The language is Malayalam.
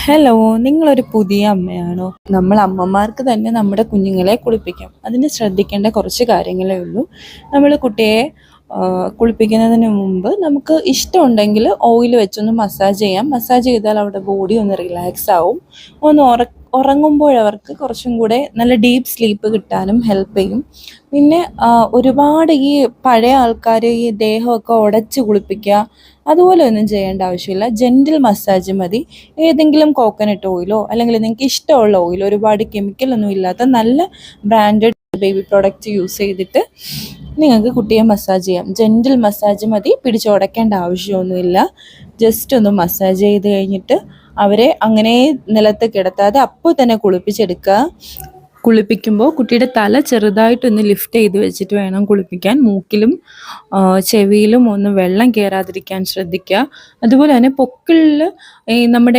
ഹലോ, നിങ്ങളൊരു പുതിയ അമ്മയാണോ? നമ്മൾ അമ്മമാർക്ക് തന്നെ നമ്മുടെ കുഞ്ഞുങ്ങളെ കുളിപ്പിക്കാം. അതിന് ശ്രദ്ധിക്കേണ്ട കുറച്ച് കാര്യങ്ങളേ ഉള്ളൂ. നമ്മൾ കുട്ടിയെ കുളിപ്പിക്കുന്നതിന് മുമ്പ് നമുക്ക് ഇഷ്ടമുണ്ടെങ്കിൽ ഓയിൽ വെച്ചൊന്ന് മസാജ് ചെയ്യാം. മസാജ് ചെയ്താൽ അവരുടെ ബോഡി ഒന്ന് റിലാക്സ് ആവും. ഒന്ന് ഉറങ്ങുമ്പോൾ അവർക്ക് കുറച്ചും കൂടെ നല്ല ഡീപ്പ് സ്ലീപ്പ് കിട്ടാനും ഹെൽപ്പ് ചെയ്യും. പിന്നെ ഒരുപാട് ഈ പഴയ ആൾക്കാർ ഈ ദേഹമൊക്കെ ഉടച്ച് കുളിപ്പിക്കുക അതുപോലെ ഒന്നും ചെയ്യേണ്ട ആവശ്യമില്ല. ജെൻറ്റിൽ മസാജ് മതി. ഏതെങ്കിലും കോക്കനട്ട് ഓയിലോ അല്ലെങ്കിൽ നിങ്ങൾക്ക് ഇഷ്ടമുള്ള ഓയിൽ, ഒരുപാട് കെമിക്കലൊന്നും ഇല്ലാത്ത നല്ല ബ്രാൻഡഡ് ബേബി പ്രോഡക്റ്റ് യൂസ് ചെയ്തിട്ട് നിങ്ങൾക്ക് കുട്ടിയെ മസാജ് ചെയ്യാം. ജെൻറ്റിൽ മസാജ് മതി, പിടിച്ചുടയ്ക്കേണ്ട ആവശ്യമൊന്നുമില്ല. ജസ്റ്റ് ഒന്ന് മസാജ് ചെയ്ത് കഴിഞ്ഞിട്ട് അവരെ അങ്ങനെ നിലത്ത് കിടത്താതെ അപ്പോൾ തന്നെ കുളിപ്പിച്ചെടുക്കുക. കുളിപ്പിക്കുമ്പോൾ കുട്ടിയുടെ തല ചെറുതായിട്ടൊന്ന് ലിഫ്റ്റ് ചെയ്ത് വെച്ചിട്ട് വേണം കുളിപ്പിക്കാൻ. മൂക്കിലും ചെവിയിലും ഒന്നും വെള്ളം കയറാതിരിക്കാൻ ശ്രദ്ധിക്കുക. അതുപോലെ തന്നെ പൊക്കിളിൽ ഈ നമ്മുടെ